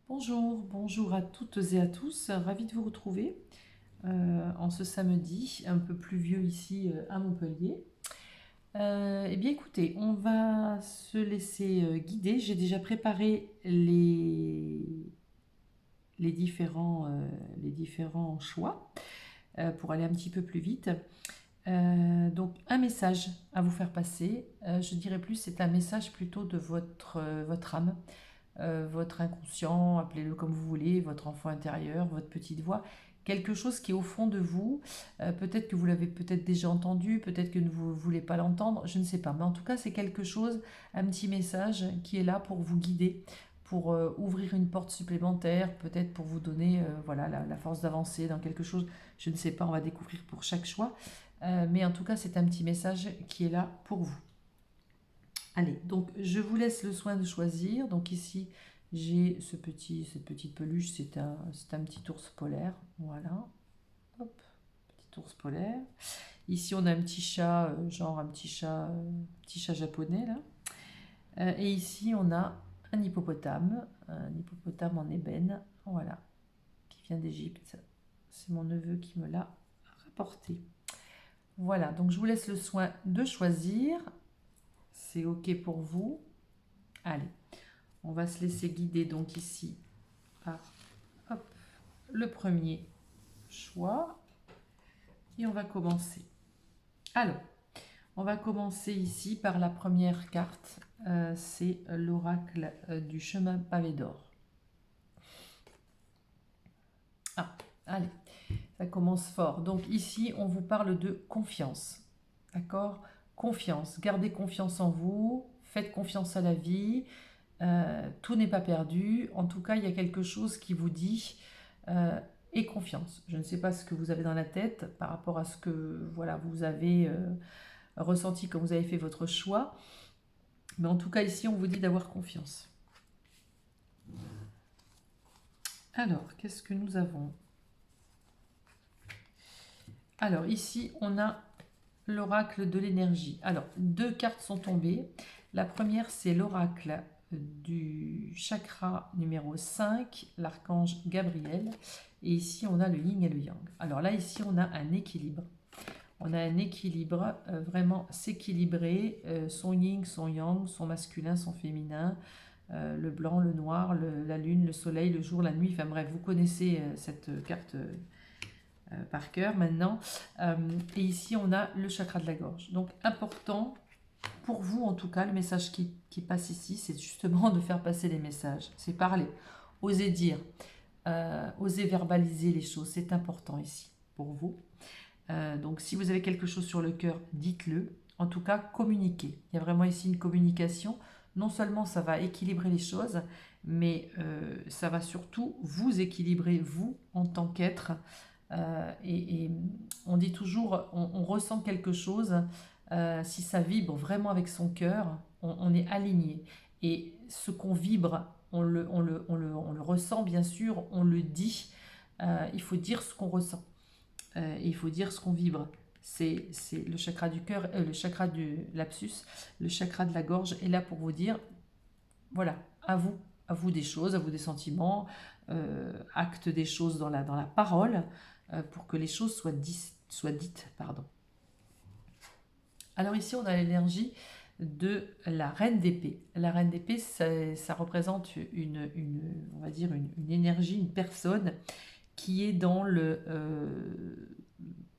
Bonjour, bonjour à toutes et à tous, ravi de vous retrouver en ce samedi un peu pluvieux ici à Montpellier. Eh bien écoutez, on va se laisser guider. J'ai déjà préparé les différents choix pour aller un petit peu plus vite. Donc un message à vous faire passer, je dirais plus c'est un message plutôt de votre âme, votre inconscient, appelez-le comme vous voulez, votre enfant intérieur, votre petite voix, quelque chose qui est au fond de vous. Peut-être que vous l'avez peut-être déjà entendu, peut-être que vous ne voulez pas l'entendre, je ne sais pas. Mais en tout cas, c'est quelque chose, un petit message qui est là pour vous guider, pour ouvrir une porte supplémentaire, peut-être pour vous donner voilà, la force d'avancer dans quelque chose. Je ne sais pas, on va découvrir pour chaque choix. Mais en tout cas, c'est un petit message qui est là pour vous. Allez, donc je vous laisse le soin de choisir. Donc ici, j'ai cette petite peluche, c'est un petit ours polaire. Voilà, hop, petit ours polaire. Ici, on a un petit chat, genre petit chat japonais là. Et ici, on a un hippopotame en ébène, voilà, qui vient d'Égypte. C'est mon neveu qui me l'a rapporté. Voilà, donc je vous laisse le soin de choisir. C'est OK pour vous. Allez, on va se laisser guider donc ici par hop, le premier choix. Et on va commencer. Alors, on va commencer ici par la première carte. C'est l'oracle du chemin pavé d'or. Ah, allez, ça commence fort. Donc ici, on vous parle de confiance. D'accord? Confiance. Gardez confiance en vous. Faites confiance à la vie. Tout n'est pas perdu. En tout cas, il y a quelque chose qui vous dit et confiance. Je ne sais pas ce que vous avez dans la tête par rapport à ce que voilà, vous avez ressenti quand vous avez fait votre choix. Mais en tout cas, ici, on vous dit d'avoir confiance. Alors, qu'est-ce que nous avons? Alors, ici, on a l'oracle de l'énergie. Alors, deux cartes sont tombées. La première, c'est l'oracle du chakra numéro 5, l'archange Gabriel. Et ici, on a le yin et le yang. Alors là, ici, on a un équilibre. On a un équilibre, vraiment s'équilibrer, son yin, son yang, son masculin, son féminin, le blanc, le noir, la lune, le soleil, le jour, la nuit. Enfin bref, vous connaissez cette carte par cœur maintenant. Et ici, on a le chakra de la gorge. Donc, important pour vous, en tout cas, le message qui passe ici, c'est justement de faire passer les messages. C'est parler, oser dire, oser verbaliser les choses. C'est important ici pour vous. Donc, si vous avez quelque chose sur le cœur, dites-le. En tout cas, communiquez. Il y a vraiment ici une communication. Non seulement ça va équilibrer les choses, mais ça va surtout vous équilibrer, vous, en tant qu'être. Et on dit toujours, on ressent quelque chose, si ça vibre vraiment avec son cœur, on est aligné. Et ce qu'on vibre, on le ressent bien sûr, on le dit. Il faut dire ce qu'on ressent. Et il faut dire ce qu'on vibre. C'est le chakra du cœur, le chakra du lapsus, le chakra de la gorge est là pour vous dire, voilà, à vous des choses, à vous des sentiments, acte des choses dans la parole, pour que les choses soient dites. Pardon. Alors ici, on a l'énergie de la reine d'épée. La reine d'épée, ça représente on va dire une énergie, une personne qui est dans le...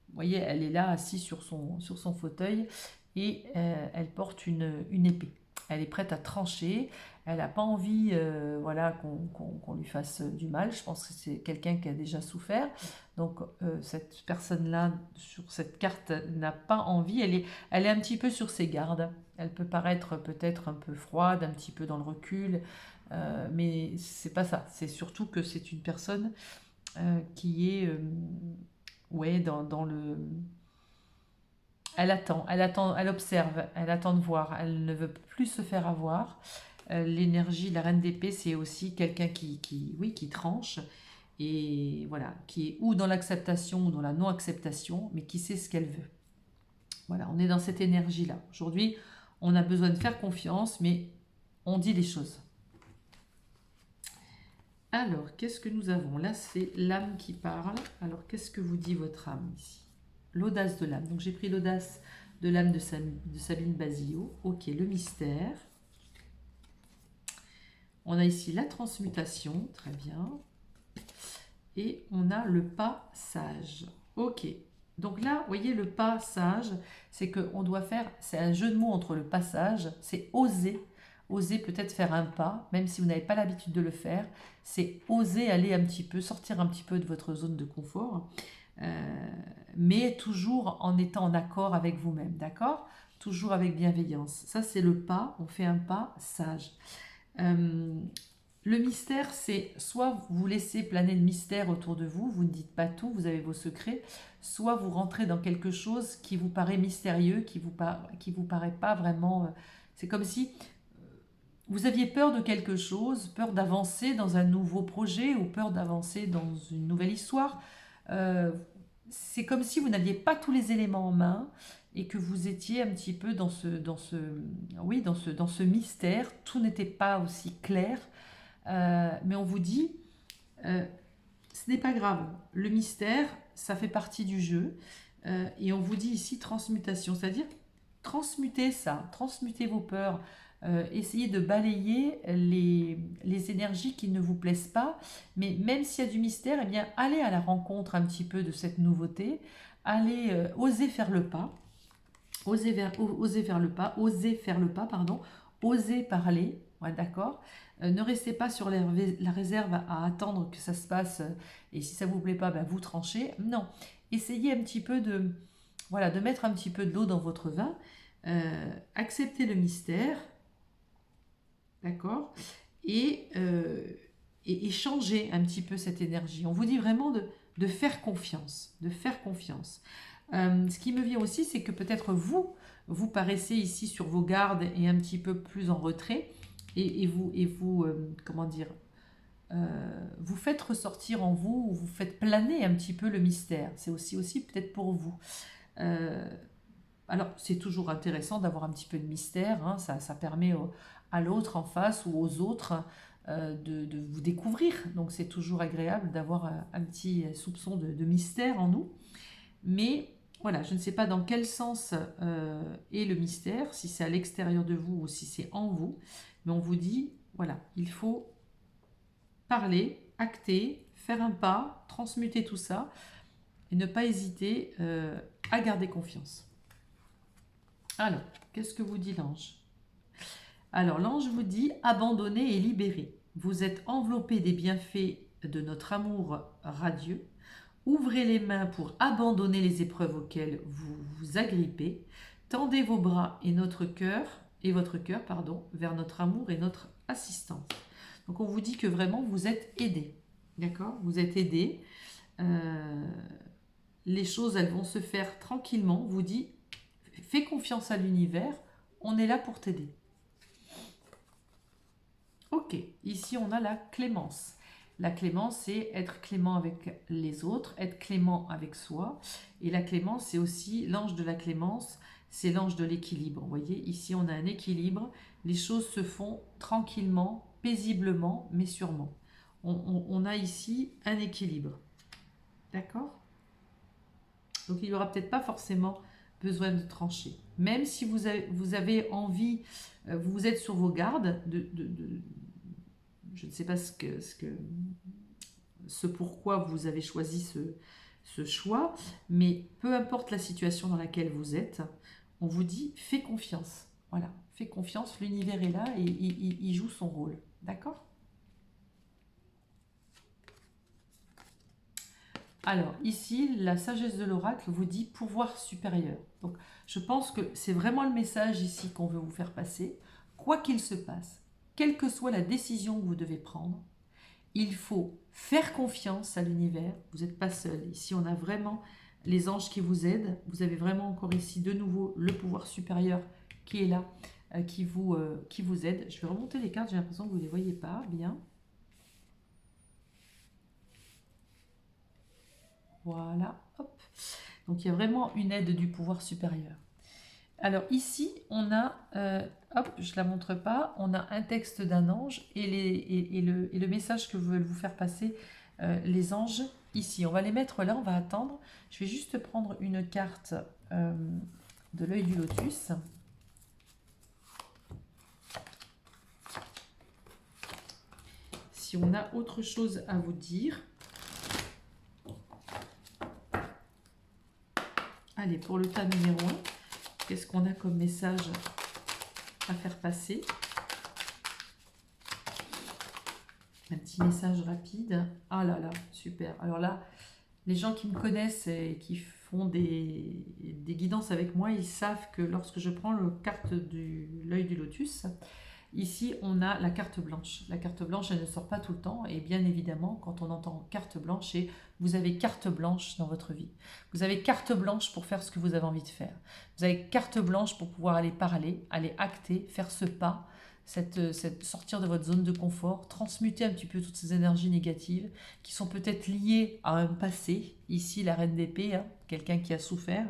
vous voyez, elle est là assise sur son fauteuil et elle porte une épée. Elle est prête à trancher, elle n'a pas envie voilà, qu'on lui fasse du mal. Je pense que c'est quelqu'un qui a déjà souffert. Donc cette personne-là, sur cette carte, n'a pas envie. Elle est un petit peu sur ses gardes. Elle peut paraître peut-être un peu froide, un petit peu dans le recul. Mais c'est pas ça. C'est surtout que c'est une personne qui est ouais, dans le... elle observe, elle attend de voir, elle ne veut plus se faire avoir. L'énergie, la reine d'épée, c'est aussi quelqu'un oui, qui tranche et voilà, qui est ou dans l'acceptation ou dans la non-acceptation, mais qui sait ce qu'elle veut. Voilà, on est dans cette énergie-là. Aujourd'hui, on a besoin de faire confiance, mais on dit les choses. Alors, qu'est-ce que nous avons? Là, c'est l'âme qui parle. Alors, qu'est-ce que vous dit votre âme ici? L'audace de l'âme. Donc, j'ai pris l'audace de l'âme de Sabine Basilio. Ok, le mystère. On a ici la transmutation. Très bien. Et on a le pas sage. Ok. Donc là, vous voyez, le pas sage, c'est qu'on doit faire, c'est un jeu de mots entre le passage, c'est oser. Oser peut-être faire un pas, même si vous n'avez pas l'habitude de le faire. C'est oser aller un petit peu, sortir un petit peu de votre zone de confort, mais toujours en étant en accord avec vous-même, d'accord? Toujours avec bienveillance. Ça, c'est le pas, on fait un pas sage. Euh, le mystère, c'est soit vous laissez planer le mystère autour de vous, vous ne dites pas tout, vous avez vos secrets, soit vous rentrez dans quelque chose qui vous paraît mystérieux, qui vous paraît pas vraiment. C'est comme si vous aviez peur de quelque chose, peur d'avancer dans un nouveau projet ou peur d'avancer dans une nouvelle histoire. Euh, c'est comme si vous n'aviez pas tous les éléments en main et que vous étiez un petit peu oui, dans ce mystère. Tout n'était pas aussi clair. Mais on vous dit, euh, ce n'est pas grave. Le mystère, ça fait partie du jeu. Et on vous dit ici transmutation, c'est-à-dire transmutez ça, transmutez vos peurs, essayez de balayer les énergies qui ne vous plaisent pas. Mais même s'il y a du mystère, eh bien, allez à la rencontre un petit peu de cette nouveauté. Allez, osez faire le pas. Osez faire le pas, osez faire le pas, pardon, osez parler, ouais, d'accord. Ne restez pas sur la réserve à attendre que ça se passe et si ça vous plaît pas, ben vous tranchez. Non, essayez un petit peu de, voilà, de mettre un petit peu de l'eau dans votre vin. Acceptez le mystère, d'accord, et, euh, et changez un petit peu cette énergie. On vous dit vraiment de faire confiance, de faire confiance. Ce qui me vient aussi, c'est que peut-être vous, vous paraissez ici sur vos gardes et un petit peu plus en retrait, comment dire, vous faites ressortir en vous, ou vous faites planer un petit peu le mystère. C'est aussi peut-être pour vous. Euh, alors, c'est toujours intéressant d'avoir un petit peu de mystère, hein, ça permet à l'autre en face ou aux autres de vous découvrir. Donc, c'est toujours agréable d'avoir un petit soupçon de mystère en nous. Mais voilà, je ne sais pas dans quel sens est le mystère, si c'est à l'extérieur de vous ou si c'est en vous, mais on vous dit, voilà, il faut parler, acter, faire un pas, transmuter tout ça et ne pas hésiter à garder confiance. Alors, qu'est-ce que vous dit l'ange? Alors, l'ange vous dit, abandonnez et libérez. Vous êtes enveloppé des bienfaits de notre amour radieux. Ouvrez les mains pour abandonner les épreuves auxquelles vous vous agrippez. Tendez vos bras et votre cœur, pardon, vers notre amour et notre assistance. Donc on vous dit que vraiment vous êtes aidé. D'accord? Vous êtes aidé. Les choses, elles vont se faire tranquillement. On vous dit, fais confiance à l'univers. On est là pour t'aider. Ok, ici on a la clémence. La clémence, c'est être clément avec les autres, être clément avec soi. Et la clémence, c'est aussi l'ange de la clémence, c'est l'ange de l'équilibre. Vous voyez, ici on a un équilibre. Les choses se font tranquillement, paisiblement, mais sûrement. On a ici un équilibre. D'accord? Donc il n'y aura peut-être pas forcément besoin de trancher. Même si vous avez envie, vous êtes sur vos gardes je ne sais pas ce pourquoi vous avez choisi ce choix, mais peu importe la situation dans laquelle vous êtes, on vous dit fais confiance. Voilà, fais confiance, l'univers est là et il joue son rôle. D'accord? Alors, ici, la sagesse de l'oracle vous dit pouvoir supérieur. Donc, je pense que c'est vraiment le message ici qu'on veut vous faire passer. Quoi qu'il se passe, quelle que soit la décision que vous devez prendre, il faut faire confiance à l'univers. Vous n'êtes pas seul. Ici, on a vraiment les anges qui vous aident. Vous avez vraiment encore ici de nouveau le pouvoir supérieur qui est là, qui vous aide. Je vais remonter les cartes, j'ai l'impression que vous ne les voyez pas bien. Voilà, hop. Donc il y a vraiment une aide du pouvoir supérieur. Alors ici, on a, hop, je ne la montre pas, on a un texte d'un ange et le message que veulent vous faire passer les anges ici. On va les mettre là, on va attendre. Je vais juste prendre une carte de l'œil du lotus. Si on a autre chose à vous dire. Allez, pour le tas numéro 1, qu'est-ce qu'on a comme message à faire passer? Un petit message rapide. Ah là là, super. Alors là, les gens qui me connaissent et qui font des guidances avec moi, ils savent que lorsque je prends la carte de l'œil du lotus, ici on a la carte blanche. La carte blanche, elle ne sort pas tout le temps. Et bien évidemment, quand on entend carte blanche, et vous avez carte blanche dans votre vie. Vous avez carte blanche pour faire ce que vous avez envie de faire. Vous avez carte blanche pour pouvoir aller parler, aller acter, faire ce pas, sortir de votre zone de confort, transmuter un petit peu toutes ces énergies négatives qui sont peut-être liées à un passé. Ici, la reine d'épée, hein, quelqu'un qui a souffert.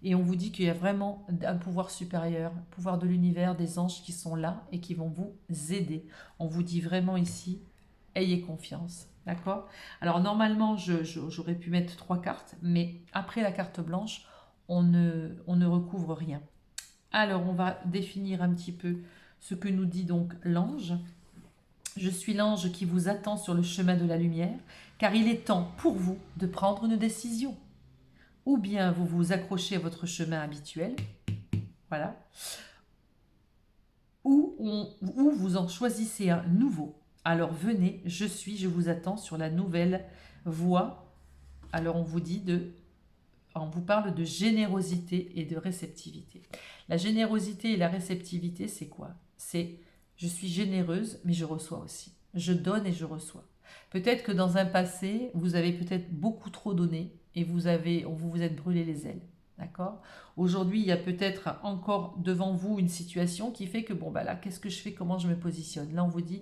Et on vous dit qu'il y a vraiment un pouvoir supérieur, un pouvoir de l'univers, des anges qui sont là et qui vont vous aider. On vous dit vraiment ici, ayez confiance. D'accord? Alors normalement, j'aurais pu mettre 3 cartes, mais après la carte blanche, on ne recouvre rien. Alors, on va définir un petit peu ce que nous dit donc l'ange. Je suis l'ange qui vous attend sur le chemin de la lumière, car il est temps pour vous de prendre une décision. Ou bien vous vous accrochez à votre chemin habituel, voilà, ou vous en choisissez un nouveau. Alors venez, je vous attends sur la nouvelle voie. Alors on vous parle de générosité et de réceptivité. La générosité et la réceptivité, c'est quoi? C'est je suis généreuse, mais je reçois aussi. Je donne et je reçois. Peut-être que dans un passé, vous avez peut-être beaucoup trop donné et vous vous êtes brûlé les ailes. D'accord? Aujourd'hui, il y a peut-être encore devant vous une situation qui fait que, bon, bah là, qu'est-ce que je fais? Comment je me positionne? Là, on vous dit,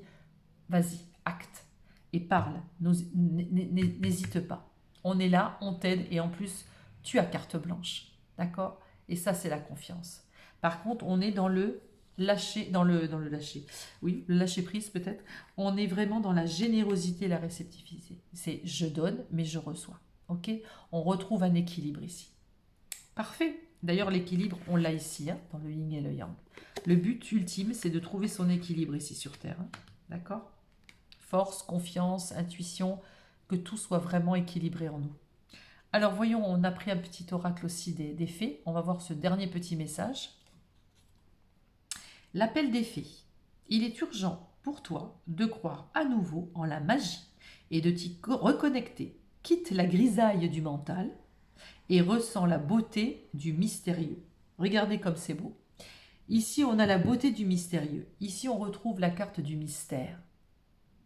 vas-y, acte et parle. N'hésite pas. On est là, on t'aide et en plus, tu as carte blanche. D'accord? Et ça, c'est la confiance. Par contre, on est dans le lâcher, oui, le lâcher prise peut-être. On est vraiment dans la générosité et la réceptivité. C'est je donne, mais je reçois. Ok? On retrouve un équilibre ici. Parfait. D'ailleurs, l'équilibre, on l'a ici, hein, dans le yin et le yang. Le but ultime, c'est de trouver son équilibre ici sur Terre. Hein. D'accord? Force, confiance, intuition, que tout soit vraiment équilibré en nous. Alors voyons, on a pris un petit oracle aussi des fées. On va voir ce dernier petit message. L'appel des fées. Il est urgent pour toi de croire à nouveau en la magie et de t'y reconnecter. Quitte la grisaille du mental et ressens la beauté du mystérieux. Regardez comme c'est beau. Ici, on a la beauté du mystérieux. Ici, on retrouve la carte du mystère.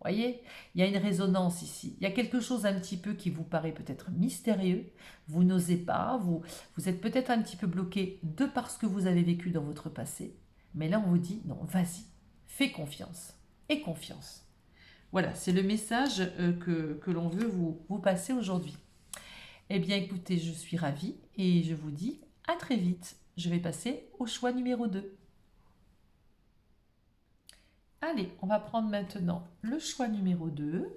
Voyez, il y a une résonance ici. Il y a quelque chose un petit peu qui vous paraît peut-être mystérieux. Vous n'osez pas, vous êtes peut-être un petit peu bloqué de par ce que vous avez vécu dans votre passé. Mais là, on vous dit, non, vas-y, fais confiance. Et confiance. Voilà, c'est le message que l'on veut vous passer aujourd'hui. Eh bien, écoutez, je suis ravie et je vous dis à très vite. Je vais passer au choix numéro 2. Allez, on va prendre maintenant le choix numéro 2.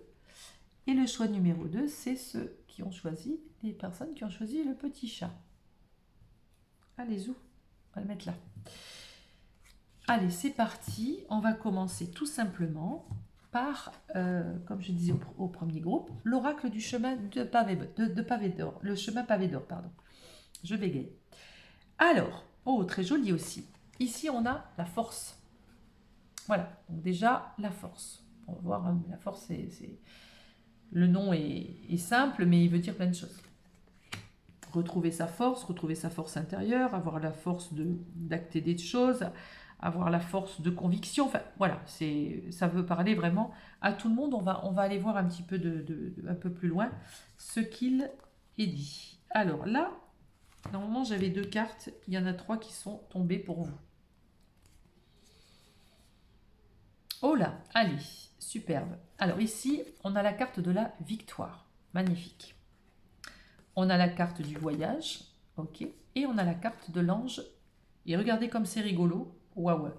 Et le choix numéro 2, c'est ceux qui ont choisi, les personnes qui ont choisi le petit chat. Allez, zou, on va le mettre là. Allez, c'est parti. On va commencer tout simplement par, comme je disais au premier groupe, l'oracle du chemin de pavé d'or. Le chemin pavé d'or, pardon. Je bégaye. Alors, oh, très joli aussi. Ici, on a la force. Voilà, donc déjà, la force. On va voir, hein, la force, le nom est simple, mais il veut dire plein de choses. Retrouver sa force intérieure, avoir la force d'acter des choses, avoir la force de conviction. Enfin, voilà, ça veut parler vraiment à tout le monde. On va aller voir un petit peu un peu plus loin ce qu'il est dit. Alors là, normalement, j'avais 2 cartes. Il y en a 3 qui sont tombées pour vous. Oh là, allez, superbe. Alors ici, on a la carte de la victoire. Magnifique. On a la carte du voyage, ok. Et on a la carte de l'ange Et regardez comme c'est rigolo. Waouh.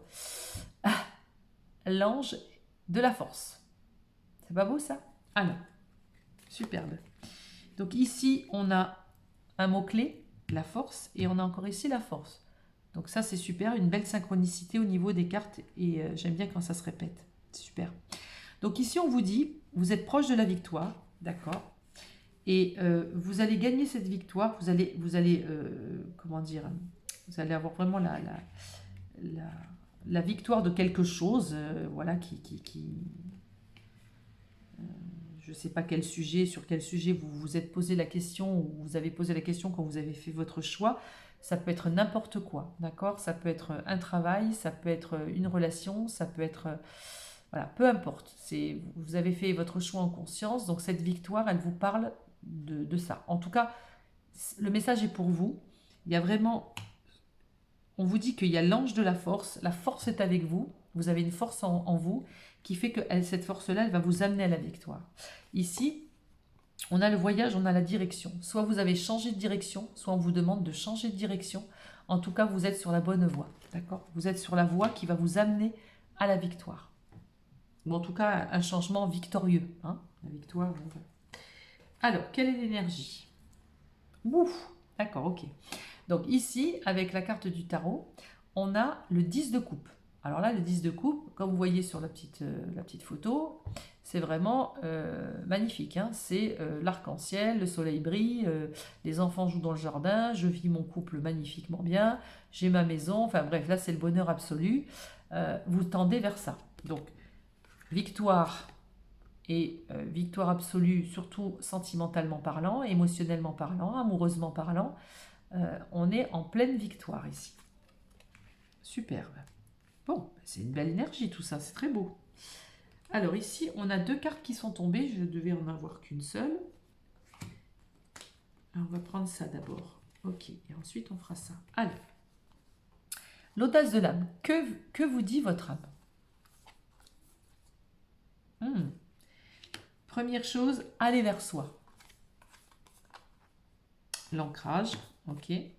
Ah, l'ange de la force. C'est pas beau ça? Ah non. Superbe. Donc ici, on a un mot-clé, la force, et on a encore ici la force. Donc ça, c'est super, une belle synchronicité au niveau des cartes, et j'aime bien quand ça se répète. C'est super. Donc ici, on vous dit, vous êtes proche de la victoire, d'accord? Et vous allez gagner cette victoire, vous allez comment dire, vous allez avoir vraiment la victoire de quelque chose, voilà, je ne sais pas quel sujet, sur quel sujet vous vous êtes posé la question, ou vous avez posé la question quand vous avez fait votre choix. Ça peut être n'importe quoi, d'accord? Ça peut être un travail, ça peut être une relation, ça peut être... voilà, peu importe. Vous avez fait votre choix en conscience, donc cette victoire, elle vous parle de ça. En tout cas, le message est pour vous. Il y a vraiment... On vous dit qu'il y a l'ange de la force est avec vous, vous avez une force en vous qui fait que cette force-là, elle va vous amener à la victoire. Ici, on a le voyage, on a la direction. Soit vous avez changé de direction, soit on vous demande de changer de direction. En tout cas, vous êtes sur la bonne voie, d'accord? Vous êtes sur la voie qui va vous amener à la victoire. Ou en tout cas, un changement victorieux, hein? La victoire. Alors, quelle est l'énergie? Ouf, d'accord, ok. Donc ici, avec la carte du tarot, on a le 10 de coupe. Alors là, le 10 de coupe, comme vous voyez sur la petite photo, c'est vraiment magnifique, hein. C'est l'arc-en-ciel, le soleil brille, les enfants jouent dans le jardin, je vis mon couple magnifiquement bien, j'ai ma maison, enfin bref, là c'est le bonheur absolu. Vous tendez vers ça. Donc, victoire et victoire absolue, surtout sentimentalement parlant, émotionnellement parlant, amoureusement parlant. On est en pleine victoire ici. Superbe. Bon, c'est une belle énergie tout ça, c'est très beau. Alors ici, on a deux cartes qui sont tombées, je devais en avoir qu'une seule. Alors, on va prendre ça d'abord. Ok, et ensuite on fera ça. Allez. L'audace de l'âme. Que vous dit votre âme? Première chose, aller vers soi. L'ancrage, ok. Et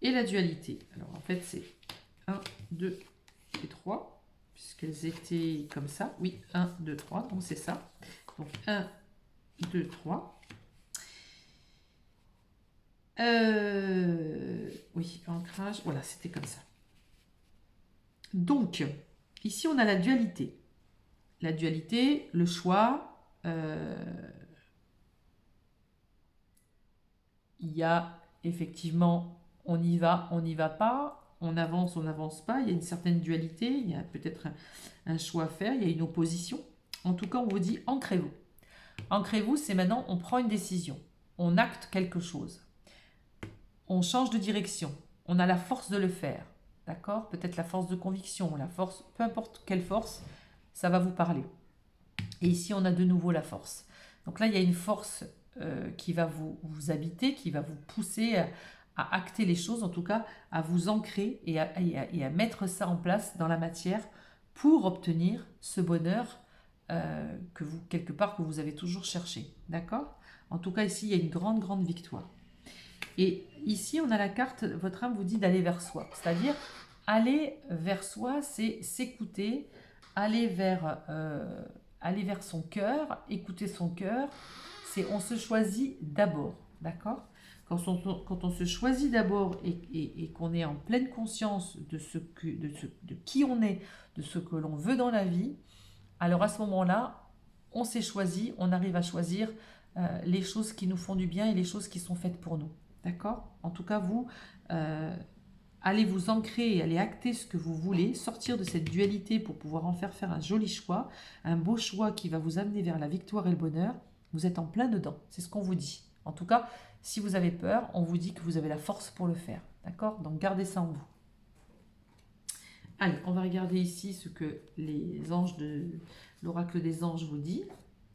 la dualité. Alors en fait, c'est 1, 2 et 3, puisqu'elles étaient comme ça. Oui, 1, 2, 3, donc c'est ça. Donc 1, 2, 3. Oui, ancrage, voilà, c'était comme ça. Donc, ici, on a la dualité. La dualité, le choix. Il y a effectivement, on y va, on n'y va pas, on n'avance pas. Il y a une certaine dualité, il y a peut-être un choix à faire, il y a une opposition. En tout cas, on vous dit, ancrez-vous. Ancrez-vous, c'est maintenant, on prend une décision. On acte quelque chose. On change de direction. On a la force de le faire. D'accord? Peut-être la force de conviction, la force, peu importe quelle force, ça va vous parler. Et ici, on a de nouveau la force. Donc là, il y a une force qui va vous habiter, qui va vous pousser à acter les choses, en tout cas à vous ancrer et à mettre ça en place dans la matière pour obtenir ce bonheur que vous, quelque part, que vous avez toujours cherché. D'accord? En tout cas, ici, il y a une grande, grande victoire. Et ici, on a la carte, votre âme vous dit d'aller vers soi. C'est-à-dire, aller vers soi, c'est s'écouter, aller vers son cœur, écouter son cœur. C'est on se choisit d'abord, d'accord? Quand on se choisit d'abord et qu'on est en pleine conscience de qui on est, de ce que l'on veut dans la vie, alors à ce moment-là, on s'est choisi, on arrive à choisir les choses qui nous font du bien et les choses qui sont faites pour nous. D'accord? En tout cas, vous, allez vous ancrer et allez acter ce que vous voulez, sortir de cette dualité pour pouvoir en faire un joli choix, un beau choix qui va vous amener vers la victoire et le bonheur. Vous êtes en plein dedans, c'est ce qu'on vous dit. En tout cas, si vous avez peur, on vous dit que vous avez la force pour le faire. D'accord? Donc gardez ça en vous. Allez, on va regarder ici ce que les anges l'oracle des anges vous dit.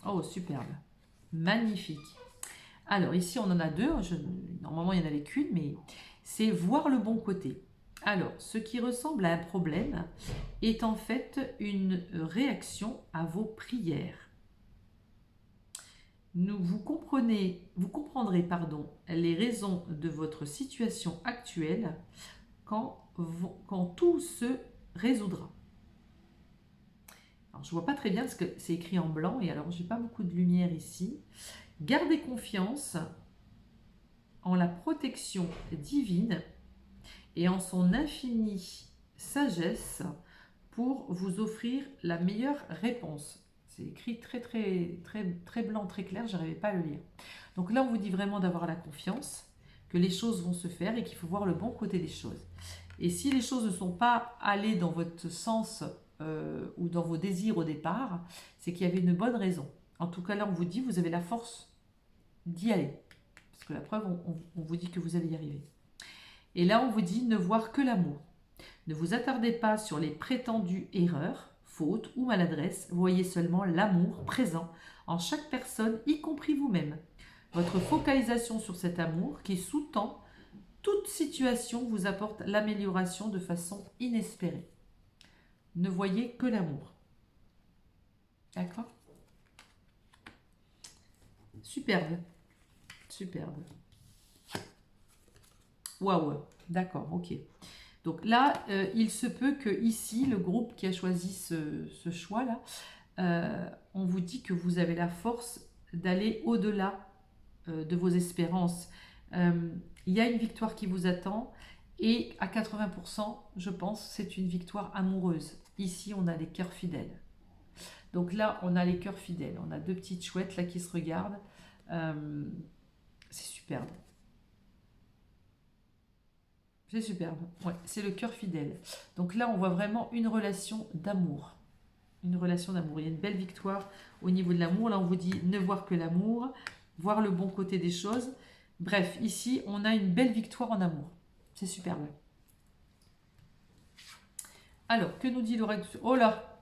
Oh, superbe. Magnifique. Alors ici, on en a deux. Normalement, il n'y en avait qu'une, mais c'est voir le bon côté. Alors, ce qui ressemble à un problème est en fait une réaction à vos prières. Vous comprendrez les raisons de votre situation actuelle quand tout se résoudra. Alors, je ne vois pas très bien parce que c'est écrit en blanc et alors j'ai pas beaucoup de lumière ici. Gardez confiance en la protection divine et en son infinie sagesse pour vous offrir la meilleure réponse. C'est écrit très blanc, très clair, je n'arrivais pas à le lire. Donc là, on vous dit vraiment d'avoir la confiance, que les choses vont se faire et qu'il faut voir le bon côté des choses. Et si les choses ne sont pas allées dans votre sens ou dans vos désirs au départ, c'est qu'il y avait une bonne raison. En tout cas, là, on vous dit, vous avez la force d'y aller. Parce que la preuve, on vous dit que vous allez y arriver. Et là, on vous dit ne voir que l'amour. Ne vous attardez pas sur les prétendues erreurs, fautes ou maladresses. Voyez seulement l'amour présent en chaque personne, y compris vous-même. Votre focalisation sur cet amour qui sous-tend toute situation vous apporte l'amélioration de façon inespérée. Ne voyez que l'amour. D'accord? Superbe. Superbe. Waouh. D'accord, ok. Donc là, il se peut que ici, le groupe qui a choisi ce choix-là, on vous dit que vous avez la force d'aller au-delà de vos espérances. Il y a une victoire qui vous attend et à 80%, je pense, c'est une victoire amoureuse. Ici, on a les cœurs fidèles. Donc là, on a les cœurs fidèles. On a deux petites chouettes là qui se regardent. C'est superbe. C'est superbe. Ouais, c'est le cœur fidèle. Donc là, on voit vraiment une relation d'amour. Une relation d'amour. Il y a une belle victoire au niveau de l'amour. Là, on vous dit ne voir que l'amour, voir le bon côté des choses. Bref, ici, on a une belle victoire en amour. C'est superbe. Alors, que nous dit l'oracle? Oh là!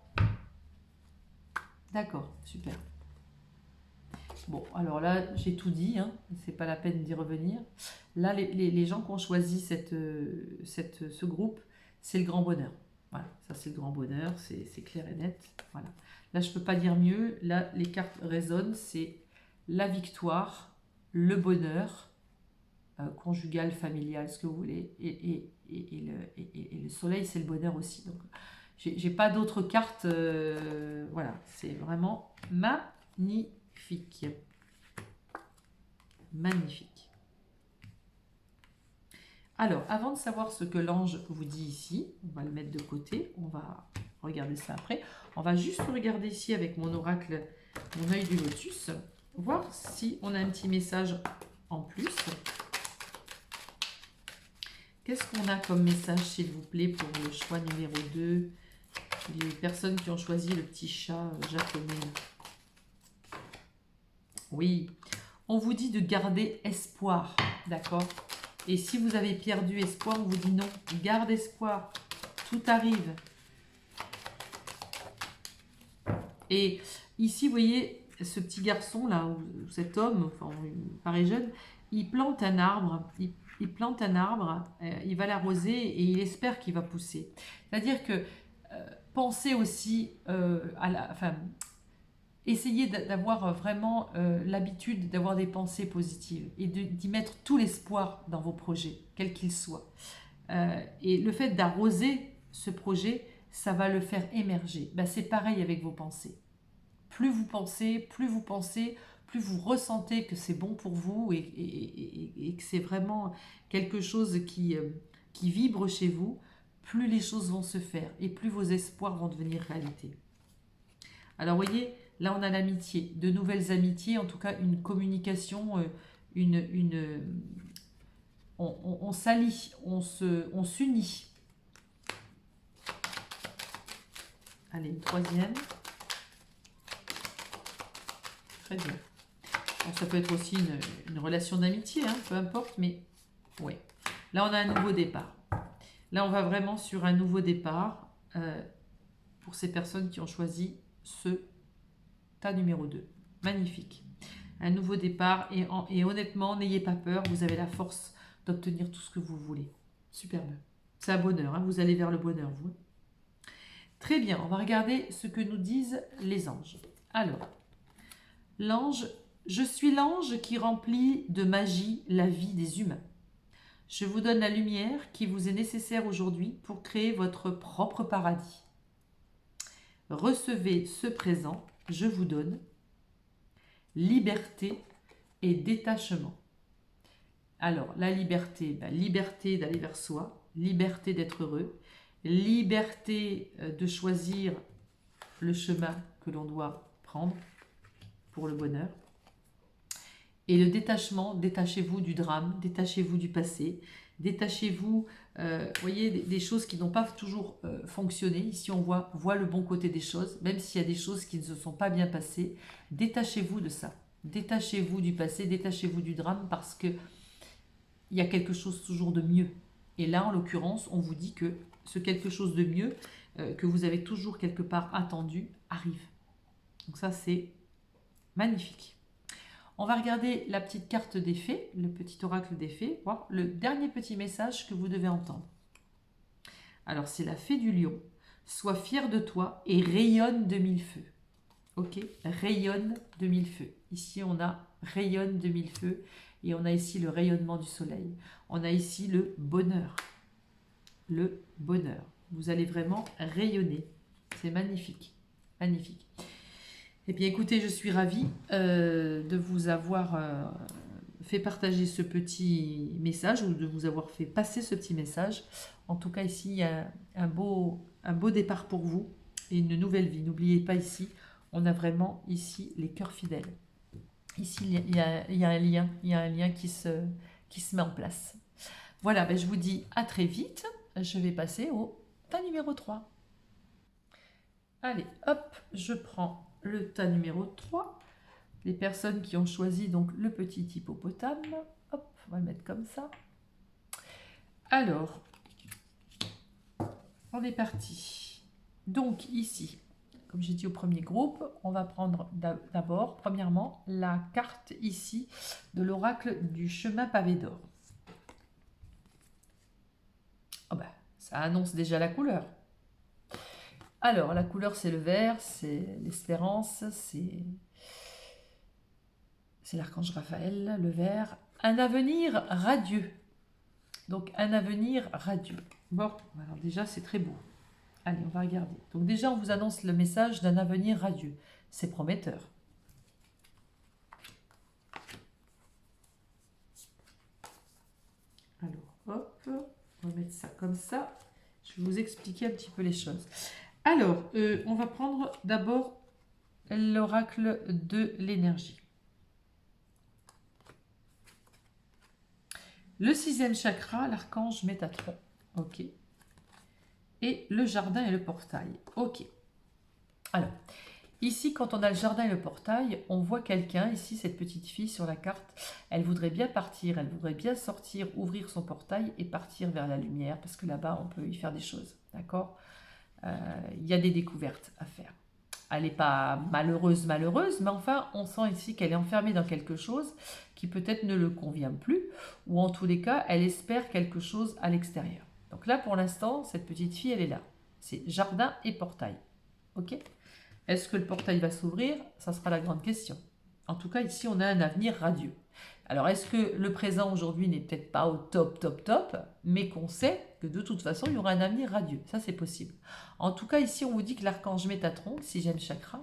D'accord, super. Bon, alors là, j'ai tout dit, hein. C'est pas la peine d'y revenir. Là, les gens qui ont choisi ce groupe, c'est le grand bonheur. Voilà, ça c'est le grand bonheur, c'est clair et net. Voilà. Là, je ne peux pas dire mieux. Là, les cartes résonnent, c'est la victoire, le bonheur, conjugal, familial, ce que vous voulez, et le soleil, c'est le bonheur aussi. Donc, j'ai pas d'autres cartes. Voilà, c'est vraiment magnifique. Magnifique. Alors, avant de savoir ce que l'ange vous dit ici, on va le mettre de côté, on va regarder ça après. On va juste regarder ici avec mon oracle, mon œil du lotus, voir si on a un petit message en plus. Qu'est-ce qu'on a comme message, s'il vous plaît, pour le choix numéro 2? Les personnes qui ont choisi le petit chat japonais. Oui, on vous dit de garder espoir, d'accord? Et si vous avez perdu espoir, on vous dit non, garde espoir, tout arrive. Et ici, vous voyez, ce petit garçon-là, ou cet homme, enfin, il paraît jeune, il plante un arbre, il plante un arbre, il va l'arroser et il espère qu'il va pousser. C'est-à-dire que pensez aussi essayez d'avoir vraiment l'habitude d'avoir des pensées positives et d'y mettre tout l'espoir dans vos projets, quels qu'ils soient. Et le fait d'arroser ce projet, ça va le faire émerger. Ben, c'est pareil avec vos pensées. Plus vous pensez, plus vous ressentez que c'est bon pour vous et que c'est vraiment quelque chose qui vibre chez vous, plus les choses vont se faire et plus vos espoirs vont devenir réalité. Alors, vous voyez, là, on a l'amitié, de nouvelles amitiés, en tout cas une communication, on s'allie, on s'unit. Allez, une troisième. Très bien. Bon, ça peut être aussi une relation d'amitié, hein, peu importe, mais oui. Là, on a un nouveau départ. Là, on va vraiment sur un nouveau départ pour ces personnes qui ont choisi ce tas numéro 2. Magnifique. Un nouveau départ et honnêtement, n'ayez pas peur, vous avez la force d'obtenir tout ce que vous voulez. Superbe. C'est un bonheur, hein, vous allez vers le bonheur, vous. Très bien, on va regarder ce que nous disent les anges. Alors, l'ange, je suis l'ange qui remplit de magie la vie des humains. Je vous donne la lumière qui vous est nécessaire aujourd'hui pour créer votre propre paradis. Recevez ce présent, je vous donne liberté et détachement. Alors, la liberté, liberté d'aller vers soi, liberté d'être heureux, liberté de choisir le chemin que l'on doit prendre pour le bonheur. Et le détachement, détachez-vous du drame, détachez-vous du passé, détachez-vous, voyez, des choses qui n'ont pas toujours fonctionné. Ici, on voit le bon côté des choses, même s'il y a des choses qui ne se sont pas bien passées. Détachez-vous de ça. Détachez-vous du passé, détachez-vous du drame parce que il y a quelque chose toujours de mieux. Et là, en l'occurrence, on vous dit que ce quelque chose de mieux que vous avez toujours quelque part attendu arrive. Donc ça, c'est magnifique. On va regarder la petite carte des fées, le petit oracle des fées, voir le dernier petit message que vous devez entendre. Alors, c'est la fée du lion. Sois fier de toi et rayonne de mille feux. Ok, rayonne de mille feux. Ici, on a rayonne de mille feux et on a ici le rayonnement du soleil. On a ici le bonheur. Le bonheur. Vous allez vraiment rayonner. C'est magnifique. Magnifique. Eh bien, écoutez, je suis ravie de vous avoir fait partager ce petit message ou de vous avoir fait passer ce petit message. En tout cas, ici, il y a un beau départ pour vous et une nouvelle vie. N'oubliez pas ici, on a vraiment ici les cœurs fidèles. Ici, il y a un lien qui se met en place. Voilà, je vous dis à très vite. Je vais passer au tas numéro 3. Allez, hop, je prends le tas numéro 3. Les personnes qui ont choisi donc le petit hippopotame. Hop, on va le mettre comme ça. Alors, on est parti. Donc ici, comme j'ai dit au premier groupe, on va prendre d'abord, premièrement, la carte ici de l'oracle du chemin pavé d'or. Oh ça annonce déjà la couleur. Alors, la couleur, c'est le vert, c'est l'espérance, c'est l'archange Raphaël, le vert. Un avenir radieux. Donc, un avenir radieux. Bon, alors déjà, c'est très beau. Allez, on va regarder. Donc déjà, on vous annonce le message d'un avenir radieux. C'est prometteur. Alors, hop, on va mettre ça comme ça. Je vais vous expliquer un petit peu les choses. Alors, on va prendre d'abord l'oracle de l'énergie. Le 6e chakra, l'archange Métatron. Ok. Et le jardin et le portail. Ok. Alors, ici, quand on a le jardin et le portail, on voit quelqu'un, ici, cette petite fille sur la carte, elle voudrait bien partir, elle voudrait bien sortir, ouvrir son portail et partir vers la lumière, parce que là-bas, on peut y faire des choses, d'accord ? Il y a des découvertes à faire. Elle n'est pas malheureuse, mais enfin, on sent ici qu'elle est enfermée dans quelque chose qui peut-être ne le convient plus, ou en tous les cas, elle espère quelque chose à l'extérieur. Donc là, pour l'instant, cette petite fille, elle est là. C'est jardin et portail. Ok ? Est-ce que le portail va s'ouvrir? Ça sera la grande question. En tout cas, ici, on a un avenir radieux. Alors, est-ce que le présent aujourd'hui n'est peut-être pas au top, mais qu'on sait que de toute façon, il y aura un avenir radieux. Ça, c'est possible. En tout cas, ici, on vous dit que l'archange Métatron, 6e chakra,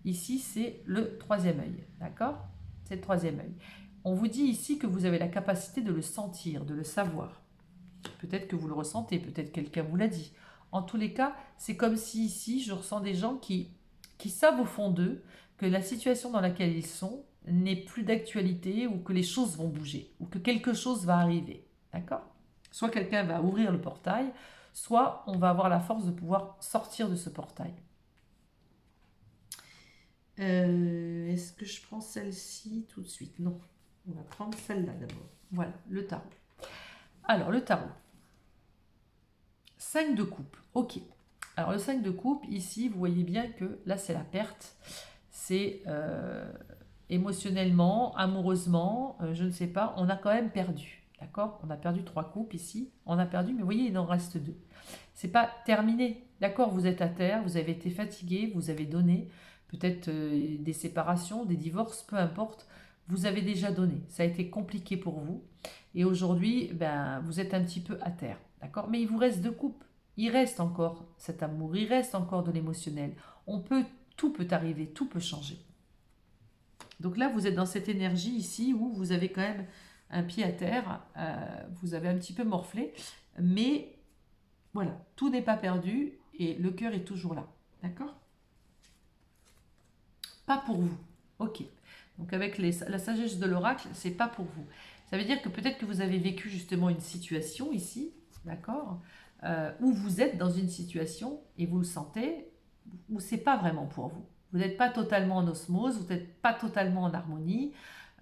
ici, c'est le 3e œil. D'accord? C'est le 3e œil. On vous dit ici que vous avez la capacité de le sentir, de le savoir. Peut-être que vous le ressentez, peut-être quelqu'un vous l'a dit. En tous les cas, c'est comme si ici, je ressens des gens qui savent au fond d'eux que la situation dans laquelle ils sont n'est plus d'actualité ou que les choses vont bouger ou que quelque chose va arriver. D'accord? Soit quelqu'un va ouvrir le portail, soit on va avoir la force de pouvoir sortir de ce portail. Est-ce que je prends celle-ci tout de suite? Non. On va prendre celle-là d'abord. Voilà, le tarot. Alors, le tarot. 5 de coupe. Ok. Alors, le 5 de coupe, ici, vous voyez bien que là, c'est la perte. C'est émotionnellement, amoureusement, je ne sais pas, on a quand même perdu. D'accord? On a perdu 3 coupes ici. On a perdu, mais vous voyez, il en reste 2. C'est pas terminé. D'accord? Vous êtes à terre, vous avez été fatigué, vous avez donné. Peut-être des séparations, des divorces, peu importe. Vous avez déjà donné. Ça a été compliqué pour vous. Et aujourd'hui, ben, vous êtes un petit peu à terre. D'accord? Mais il vous reste deux coupes. Il reste encore cet amour, il reste encore de l'émotionnel. Tout peut arriver, tout peut changer. Donc là, vous êtes dans cette énergie ici où vous avez quand même un pied à terre, vous avez un petit peu morflé, mais voilà, tout n'est pas perdu et le cœur est toujours là. D'accord? Pas pour vous. Ok. Donc avec la sagesse de l'oracle, c'est pas pour vous. Ça veut dire que peut-être que vous avez vécu justement une situation ici, d'accord, où vous êtes dans une situation et vous le sentez, où c'est pas vraiment pour vous. Vous n'êtes pas totalement en osmose, vous n'êtes pas totalement en harmonie,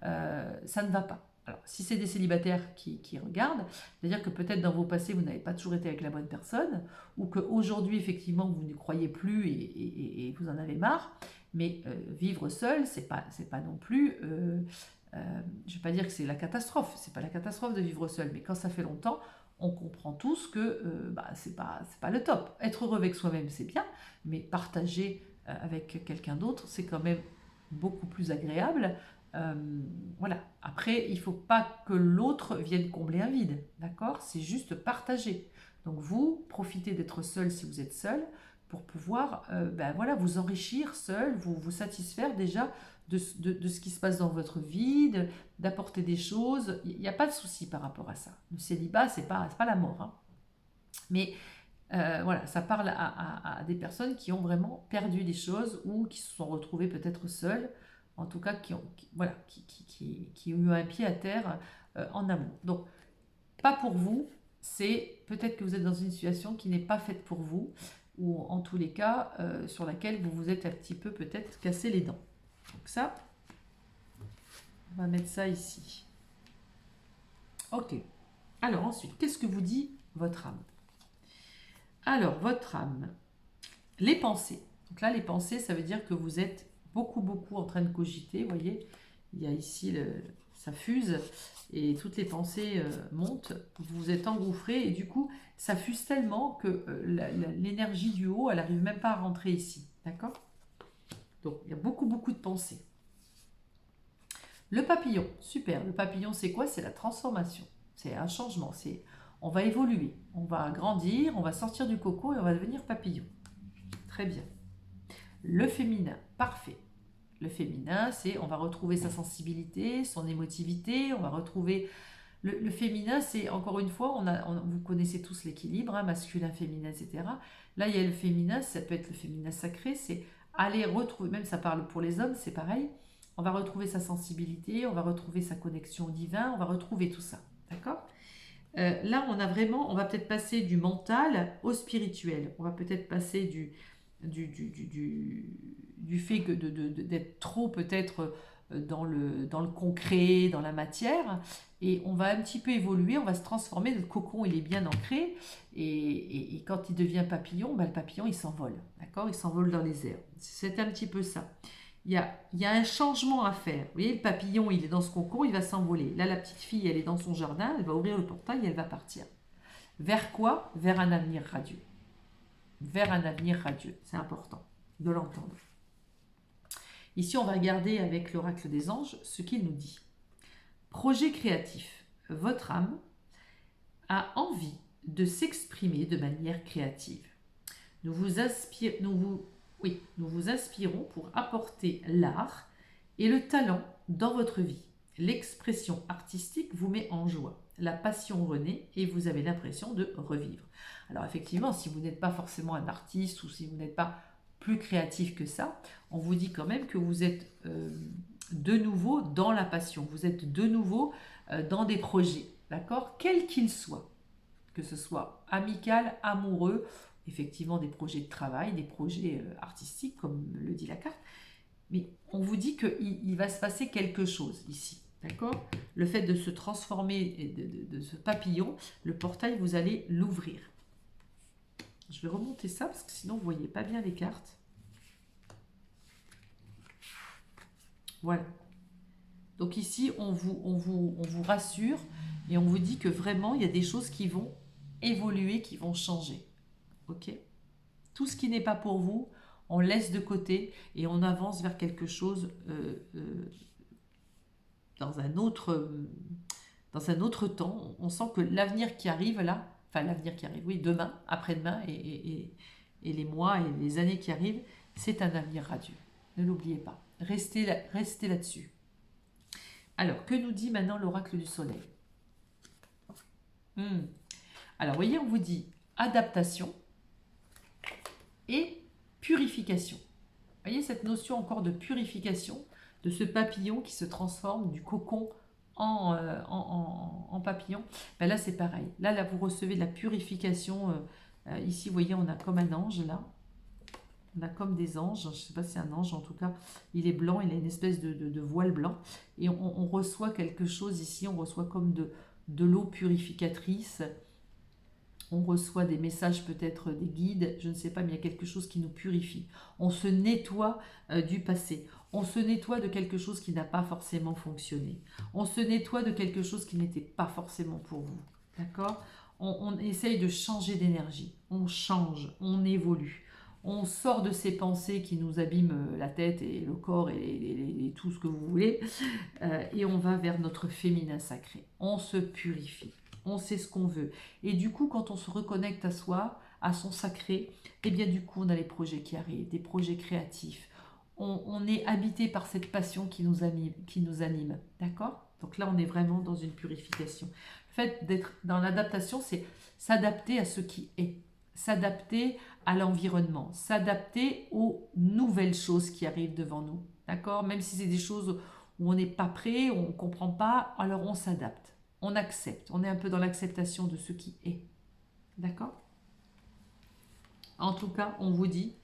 ça ne va pas. Alors, si c'est des célibataires qui regardent, c'est-à-dire que peut-être dans vos passés, vous n'avez pas toujours été avec la bonne personne, ou qu'aujourd'hui, effectivement, vous ne croyez plus et vous en avez marre, mais vivre seul, c'est pas non plus... je ne vais pas dire que c'est la catastrophe, c'est pas la catastrophe de vivre seul, mais quand ça fait longtemps, on comprend tous que c'est pas le top. Être heureux avec soi-même, c'est bien, mais partager avec quelqu'un d'autre, c'est quand même beaucoup plus agréable. Voilà. Après, il ne faut pas que l'autre vienne combler un vide, d'accord? C'est juste partager. Donc vous, profitez d'être seul si vous êtes seul, pour pouvoir voilà, vous enrichir seul, vous satisfaire déjà de ce qui se passe dans votre vie, d'apporter des choses. Il n'y a pas de souci par rapport à ça. Le célibat, c'est pas la mort. Hein. Mais voilà, ça parle à des personnes qui ont vraiment perdu des choses ou qui se sont retrouvées peut-être seules, en tout cas voilà, qui ont eu un pied à terre en amour. Donc, pas pour vous, c'est peut-être que vous êtes dans une situation qui n'est pas faite pour vous, ou en tous les cas, sur laquelle vous vous êtes un petit peu peut-être cassé les dents. Donc ça, on va mettre ça ici. Ok. Alors ensuite, qu'est-ce que vous dit votre âme? Alors, votre âme, les pensées. Donc là, les pensées, ça veut dire que vous êtes beaucoup en train de cogiter. Vous voyez, il y a ici, ça fuse et toutes les pensées montent. Vous vous êtes engouffré et du coup, ça fuse tellement que l'énergie du haut, elle n'arrive même pas à rentrer ici. D'accord? Donc, il y a beaucoup de pensées. Le papillon, super. Le papillon, c'est quoi? C'est la transformation. C'est un changement. On va évoluer, on va grandir, on va sortir du coco et on va devenir papillon. Très bien. Le féminin, parfait. Le féminin, c'est on va retrouver sa sensibilité, son émotivité, on va retrouver... Le féminin, c'est encore une fois, vous connaissez tous l'équilibre, hein, masculin, féminin, etc. Là, il y a le féminin, ça peut être le féminin sacré, c'est aller retrouver, même ça parle pour les hommes, c'est pareil, on va retrouver sa sensibilité, on va retrouver sa connexion au divin, on va retrouver tout ça, d'accord? Là, on va peut-être passer du mental au spirituel. On va peut-être passer du fait que d'être trop peut-être dans le concret, dans la matière, et on va un petit peu évoluer, on va se transformer. Le cocon, il est bien ancré, et quand il devient papillon, le papillon, il s'envole, d'accord? Il s'envole dans les airs. C'est un petit peu ça. Il y a un changement à faire. Vous voyez, le papillon, il est dans ce cocon, il va s'envoler. Là, la petite fille, elle est dans son jardin, elle va ouvrir le portail et elle va partir. Vers quoi? Vers un avenir radieux. Vers un avenir radieux. C'est important de l'entendre. Ici, on va regarder avec l'oracle des anges ce qu'il nous dit. Projet créatif. Votre âme a envie de s'exprimer de manière créative. Nous vous inspirons pour apporter l'art et le talent dans votre vie. L'expression artistique vous met en joie. La passion renaît et vous avez l'impression de revivre. Alors effectivement, si vous n'êtes pas forcément un artiste ou si vous n'êtes pas plus créatif que ça, on vous dit quand même que vous êtes de nouveau dans la passion. Vous êtes de nouveau dans des projets, d'accord? Quels qu'ils soient. Que ce soit amical, amoureux, effectivement des projets de travail, des projets artistiques, comme le dit la carte. Mais on vous dit qu'il va se passer quelque chose ici. D'accord? Le fait de se transformer, de ce papillon, le portail, vous allez l'ouvrir. Je vais remonter ça parce que sinon vous ne voyez pas bien les cartes. Voilà. Donc ici, on vous rassure et on vous dit que vraiment, il y a des choses qui vont évoluer, qui vont changer. Ok? Tout ce qui n'est pas pour vous, on laisse de côté et on avance vers quelque chose dans un autre dans un autre temps. On sent que l'avenir qui arrive là, enfin l'avenir qui arrive, oui, demain, après-demain et les mois et les années qui arrivent, c'est un avenir radieux. Ne l'oubliez pas. Restez là-dessus. Alors, que nous dit maintenant l'oracle du soleil? Alors, vous voyez, on vous dit adaptation et purification. Vous voyez cette notion encore de purification de ce papillon qui se transforme du cocon en papillon. Ben là, c'est pareil. Là, vous recevez de la purification. Ici, vous voyez, on a comme un ange, là. On a comme des anges. Je ne sais pas si c'est un ange, en tout cas. Il est blanc, il a une espèce de voile blanc. Et on reçoit quelque chose ici. On reçoit comme de l'eau purificatrice. On reçoit des messages, peut-être des guides, je ne sais pas, mais il y a quelque chose qui nous purifie. On se nettoie du passé. On se nettoie de quelque chose qui n'a pas forcément fonctionné. On se nettoie de quelque chose qui n'était pas forcément pour vous. D'accord ? On essaye de changer d'énergie. On change, on évolue. On sort de ces pensées qui nous abîment la tête et le corps et tout ce que vous voulez. Et on va vers notre féminin sacré. On se purifie. On sait ce qu'on veut. Et du coup, quand on se reconnecte à soi, à son sacré, eh bien du coup, on a les projets qui arrivent, des projets créatifs. On est habité par cette passion qui nous anime. D'accord ? Donc là, on est vraiment dans une purification. Le fait d'être dans l'adaptation, c'est s'adapter à ce qui est. S'adapter à l'environnement. S'adapter aux nouvelles choses qui arrivent devant nous. D'accord ? Même si c'est des choses où on n'est pas prêt, on ne comprend pas, alors on s'adapte. On accepte, on est un peu dans l'acceptation de ce qui est. D'accord ? En tout cas, on vous dit,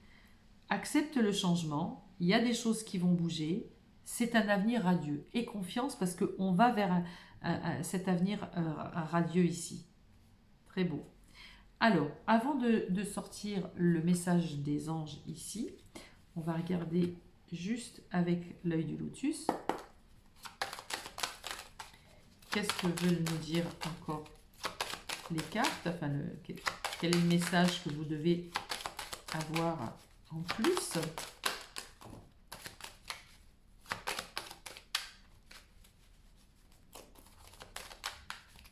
accepte le changement, il y a des choses qui vont bouger, c'est un avenir radieux. Et confiance parce qu'on va vers cet avenir radieux ici. Très beau. Alors, avant de sortir le message des anges ici, on va regarder juste avec l'œil du lotus. Qu'est-ce que veulent nous dire encore les cartes? Enfin, quel est le message que vous devez avoir en plus?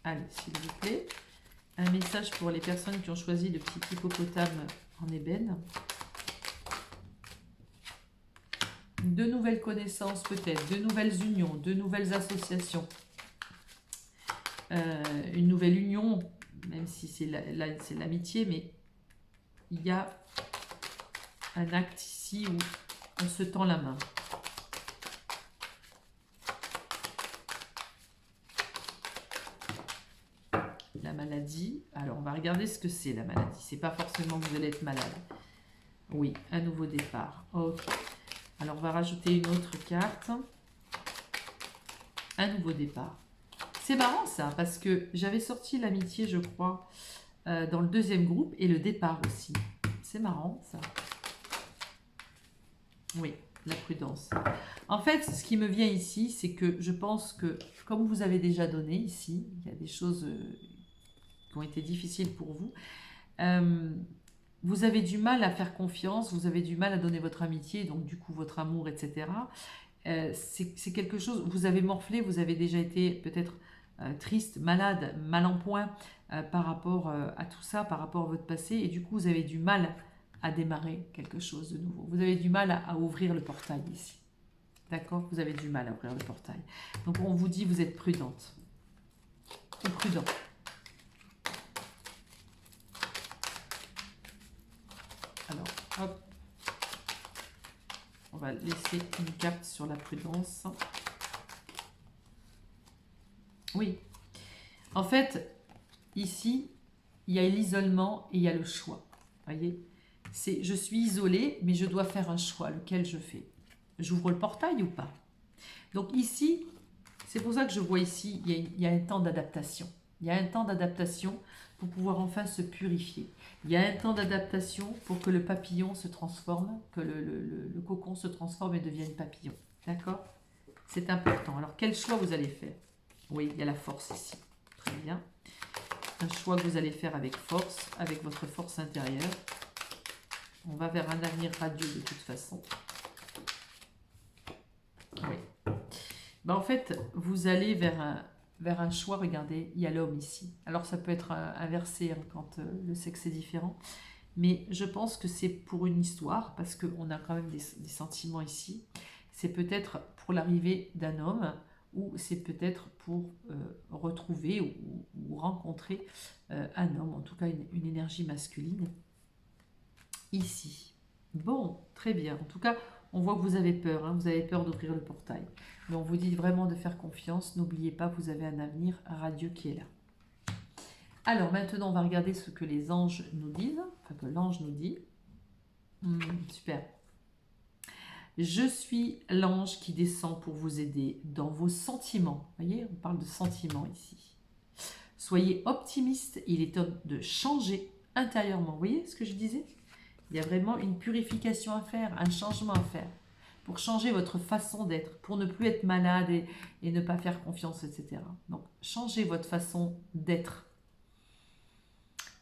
Allez, s'il vous plaît. Un message pour les personnes qui ont choisi le petit hippopotame en ébène. De nouvelles connaissances peut-être, de nouvelles unions, de nouvelles associations. Une nouvelle union, même si c'est l'amitié, mais il y a un acte ici où on se tend la main. La maladie, alors on va regarder ce que c'est la maladie. C'est pas forcément que vous allez être malade. Oui, un nouveau départ. Ok. Alors on va rajouter une autre carte. Un nouveau départ. C'est marrant ça, parce que j'avais sorti l'amitié, je crois, dans le deuxième groupe, et le départ aussi. C'est marrant ça. Oui, la prudence. En fait, ce qui me vient ici, c'est que je pense que, comme vous avez déjà donné ici, il y a des choses qui ont été difficiles pour vous, vous avez du mal à faire confiance, vous avez du mal à donner votre amitié, donc du coup votre amour, etc. C'est quelque chose, vous avez morflé, vous avez déjà été peut-être triste, malade, mal en point par rapport à tout ça, par rapport à votre passé, et du coup vous avez du mal à démarrer quelque chose de nouveau. Vous avez du mal à ouvrir le portail ici. D'accord ? Vous avez du mal à ouvrir le portail. Donc on vous dit, vous êtes prudente. Ou prudent. Alors, hop. On va laisser une carte sur la prudence. Oui. En fait, ici, il y a l'isolement et il y a le choix. Vous voyez ? Je suis isolée, mais je dois faire un choix. Lequel je fais? J'ouvre le portail ou pas? Donc ici, c'est pour ça que je vois ici, il y a un temps d'adaptation. Il y a un temps d'adaptation pour pouvoir enfin se purifier. Il y a un temps d'adaptation pour que le papillon se transforme, que le cocon se transforme et devienne papillon. D'accord? C'est important. Alors, quel choix vous allez faire? Oui, il y a la force ici. Très bien. Un choix que vous allez faire avec force, avec votre force intérieure. On va vers un avenir radieux de toute façon. Oui. Ben, en fait, vous allez vers vers un choix. Regardez, il y a l'homme ici. Alors ça peut être inversé hein, quand le sexe est différent. Mais je pense que c'est pour une histoire, parce qu'on a quand même des sentiments ici. C'est peut-être pour l'arrivée d'un homme, ou c'est peut-être pour retrouver ou rencontrer un homme, en tout cas une énergie masculine, ici. Bon, très bien. En tout cas, on voit que vous avez peur, hein, vous avez peur d'ouvrir le portail. Mais on vous dit vraiment de faire confiance. N'oubliez pas, vous avez un avenir radieux qui est là. Alors maintenant, on va regarder ce que les anges nous disent, enfin que l'ange nous dit. Super. Je suis l'ange qui descend pour vous aider dans vos sentiments. Vous voyez, on parle de sentiments ici. Soyez optimiste, il est temps de changer intérieurement. Vous voyez ce que je disais? Il y a vraiment une purification à faire, un changement à faire pour changer votre façon d'être, pour ne plus être malade et ne pas faire confiance, etc. Donc, changez votre façon d'être.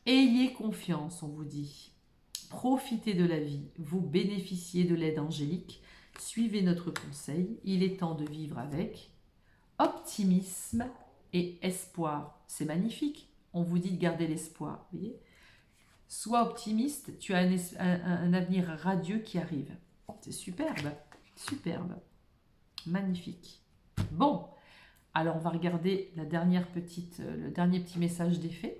Ayez confiance, on vous dit. Profitez de la vie, vous bénéficiez de l'aide angélique. Suivez notre conseil, il est temps de vivre avec optimisme et espoir. C'est magnifique, on vous dit de garder l'espoir. Voyez, sois optimiste, tu as un avenir radieux qui arrive. C'est superbe, superbe, magnifique. Bon, alors on va regarder le dernier petit message des fées.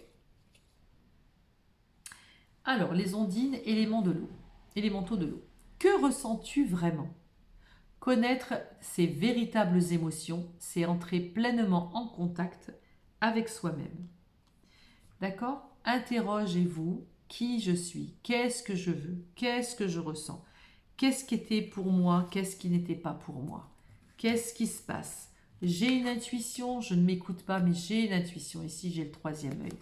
Alors, les ondines, élémentaux de l'eau. Que ressens-tu vraiment? Connaître ses véritables émotions, c'est entrer pleinement en contact avec soi-même. D'accord? Interrogez-vous, qui je suis? Qu'est-ce que je veux? Qu'est-ce que je ressens? Qu'est-ce qui était pour moi? Qu'est-ce qui n'était pas pour moi? Qu'est-ce qui se passe? J'ai une intuition, je ne m'écoute pas, mais j'ai une intuition. Ici, j'ai le troisième œil.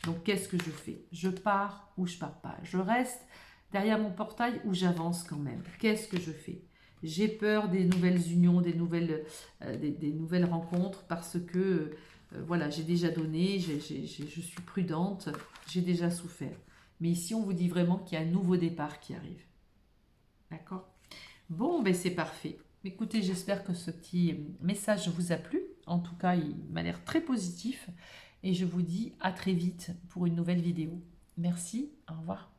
Donc, qu'est-ce que je fais? Je pars ou je pars pas? Je reste derrière mon portail ou j'avance quand même? Qu'est-ce que je fais? J'ai peur des nouvelles unions, des nouvelles rencontres parce que voilà, j'ai déjà donné, je suis prudente, j'ai déjà souffert. Mais ici, on vous dit vraiment qu'il y a un nouveau départ qui arrive. D'accord? Bon, ben c'est parfait. Écoutez, j'espère que ce petit message vous a plu. En tout cas, il m'a l'air très positif. Et je vous dis à très vite pour une nouvelle vidéo. Merci, au revoir.